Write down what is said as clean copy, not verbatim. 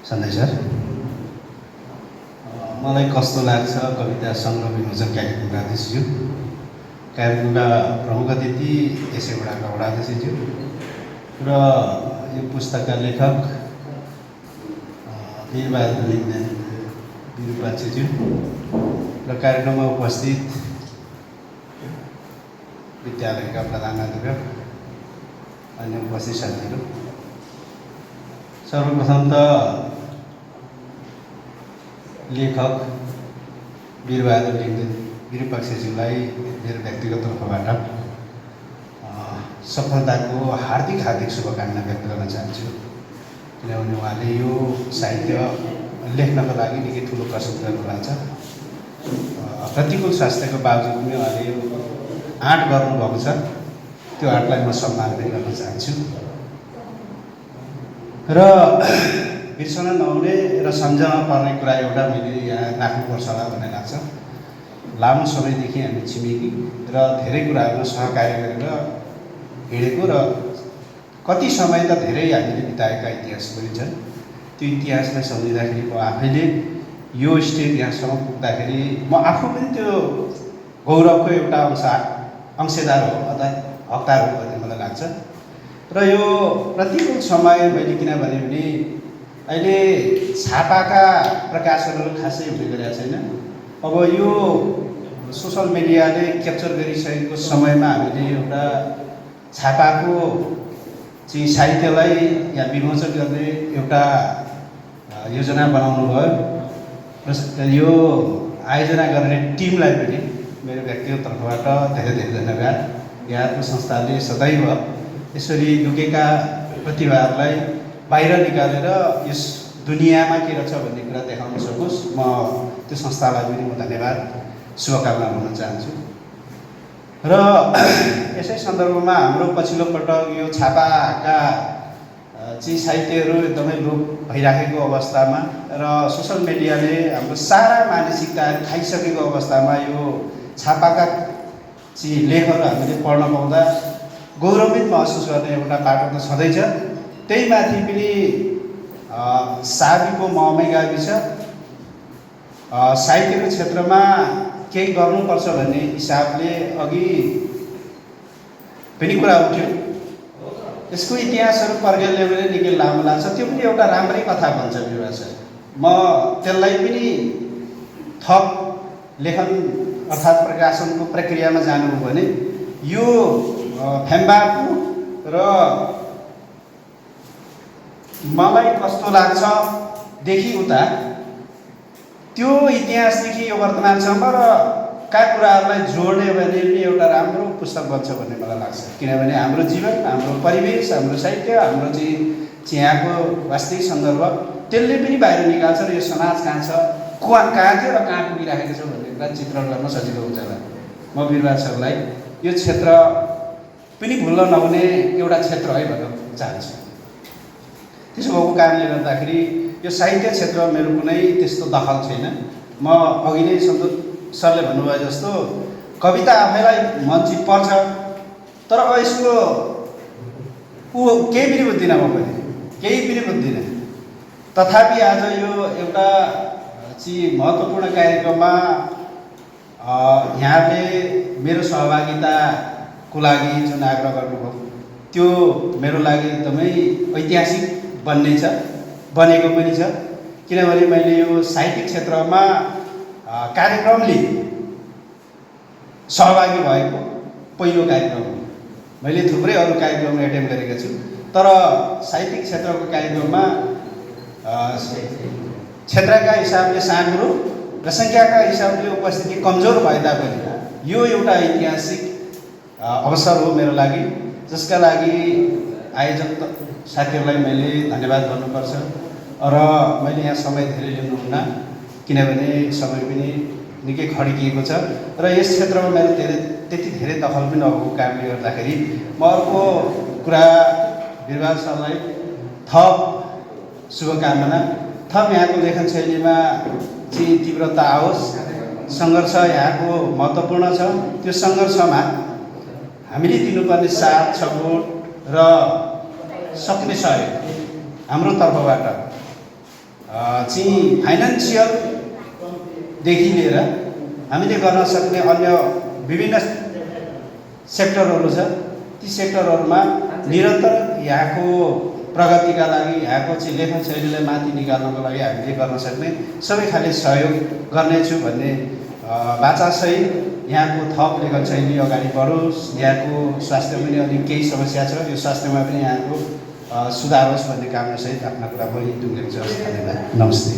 Sanjay sir, मलाई कस्तो लाग्छ कविता सङ्ग्रह विमोचन कालिम्पोङ राधेशज्यू, कालिम्पोङका प्रमुख अतिथि यसैवटाका वडाध्यक्षज्यू र यो पुस्तकका लेखक वीरबहादुर लिङ्गदेन विरूपाक्षज्यू र कार्यक्रममा उपस्थित विद्यालयका प्रधानाध्यापक, अन्य उपस्थित साथीहरू, सर्वप्रथम त लेखक वीरबहादुर लिङ्गदेन विरूपाक्षज्यूलाई मेरो व्यक्तिगत तर्फबाट सफलताको हार्दिक शुभकामना व्यक्त गर्न चाहन्छु। किनभने उहाँले यो साहित्य लेख्नको लागि निकै ठुलो कसरत गर्नुभएको छ। प्रतिकूल स्वास्थ्यको बावजुद पनि उहाँले यो आँट गर्नुभएको छ। त्यो आँटलाई म सम्मान पनि गर्न चाहन्छु र बिर्सन नहुने र सम्झना पर्ने कुरा एउटा मैले यहाँ राख्नुपर्छ होला भन्ने लाग्छ। लामो समयदेखि हामी छिमेकी र धेरै कुराहरूमा सहकार्य गरेर हिँडेको र कति समय त धेरै हामीले बिताएका इतिहास पनि छन्। त्यो इतिहासलाई सम्झिँदाखेरि म आफैले यो स्टेज यहाँसम्म पुग्दाखेरि म आफू पनि त्यो गौरवको एउटा अंशदार हो अथवा हकदार हो भन्ने मलाई लाग्छ। र यो प्रतिकूल समय मैले किनभने पनि अहिले छापाका प्रकाशनहरू खासै हुने गरेका छैन। अब यो सोसल मिडियाले क्याप्चर गरिसकेको समयमा हामीले एउटा छापाको चाहिँ साहित्यलाई या विमोचन गर्ने एउटा योजना बनाउनु भयो र यो आयोजना गर्ने टिमलाई पनि मेरो व्यक्तिगत तर्फबाट धेरै धेरै धन्यवाद। यहाँको संस्थाले सदैव यसरी लुकेका प्रतिभाहरूलाई बाहिर निकालेर यस दुनियाँमा के रहेछ भन्ने कुरा देखाउन सकोस्। म त्यो संस्थालाई पनि म धन्यवाद शुभकामना भन्न चाहन्छु। र यसै सन्दर्भमा हाम्रो पछिल्लो पटक यो छापाका चाहिँ साहित्यहरू एकदमै लोप भइराखेको अवस्थामा र सोसल मिडियाले हाम्रो सारा मानसिकताहरू खाइसकेको अवस्थामा यो छापाका चाहिँ लेखहरू हामीले पढ्न पाउँदा गौरवित महसुस गर्ने एउटा बाटो त छँदैछ। त्यही माथि पनि साबीको महमै गाविस साहित्यको क्षेत्रमा केही गर्नुपर्छ भन्ने हिसाबले अघि पनि कुरा उठ्यो। यसको इतिहासहरू पर्गेल्ने भने निकै लामो लाग्छ। त्यो पनि एउटा राम्रै कथा भन्छ विवाह। म त्यसलाई पनि थप लेखन अर्थात् प्रकाशनको प्रक्रियामा जानु हो भने यो फेम्बाको र मलाई कस्तो लाग्छ देखि उता त्यो इतिहासदेखि यो वर्तमानसम्म र का कुराहरूलाई जोड्ने भने पनि एउटा राम्रो पुस्तक बन्छ भन्ने मलाई लाग्छ। किनभने हाम्रो जीवन, हाम्रो परिवेश, हाम्रो साहित्य, हाम्रो चाहिँ यहाँको वास्तविक सन्दर्भ त्यसले पनि बाहिर निकाल्छ र यो समाज कहाँ छ, कहाँ थियो र कहाँ पुगिराखेको छ भन्ने कुरा चित्रण गर्न सजिलो हुन्छ होला। म वीरबहादुर सरलाई यो क्षेत्र पनि भुल्न नहुने एउटा क्षेत्र है भन्न चाहन्छु। त्यसो भएको कारणले गर्दाखेरि यो साहित्य क्षेत्रमा मेरो कुनै त्यस्तो दखल छैन। म अघि नै सन्तोष सरले भन्नुभयो जस्तो कविता आफैलाई मन चाहिँ पर्छ, तर यसको केही पनि बुझ्दिनँ, म पनि केही पनि बुझ्दिनँ। तथापि आज यो एउटा चाहिँ महत्त्वपूर्ण कार्यक्रममा यहाँले मेरो सहभागिताको लागि जुन आग्रह गर्नुभयो त्यो मेरो लागि एकदमै ऐतिहासिक बनेको पनि छ। किनभने मैले यो साहित्यिक क्षेत्रमा कार्यक्रमले सहभागी भएको पहिलो कार्यक्रम हो। मैले थुप्रै अरू कार्यक्रम एटेन्ड गरेको छु, तर साहित्यिक क्षेत्रको कार्यक्रममा क्षेत्रका हिसाबले सानो र सङ्ख्याका हिसाबले उपस्थिति कमजोर भए तापनि यो एउटा ऐतिहासिक अवसर हो मेरो लागि, जसका लागि आयोजक साथीहरूलाई मैले धन्यवाद गर्नुपर्छ। र मैले यहाँ समय धेरै लिनुहुन्न किनभने समय पनि निकै खड्किएको छ र यस क्षेत्रमा मेरो त्यति धेरै दखल पनि नभएको कारणले गर्दाखेरि म अर्को कुरा वीरबहादुर सरलाई थप शुभकामना, थप यहाँको लेखन शैलीमा चाहिँ तीव्रता आओस्। सङ्घर्ष यहाँको महत्त्वपूर्ण छ। त्यो सङ्घर्षमा हामीले दिनुपर्ने साथ, सपोर्ट र सक्ने सहयोग हाम्रो तर्फबाट चाहिँ फाइनान्सियलदेखि लिएर हामीले गर्न सक्ने अन्य विभिन्न सेक्टरहरू छ। ती सेक्टरहरूमा निरन्तर यहाँको प्रगतिका लागि, यहाँको चाहिँ लेखन शैलीलाई माथि निकाल्नको लागि हामीले गर्न सक्ने सबै खाले सहयोग गर्नेछु भन्ने वाचासहित यहाँको थप लेखन शैली अगाडि बढोस्। यहाँको स्वास्थ्य पनि अलिक केही समस्या छ, यो स्वास्थ्यमा पनि यहाँको सुधार होस् भन्ने कामनासहित आफ्ना कुरा म यही टुङ्ग्याउँछु। धन्यवाद। नमस्ते।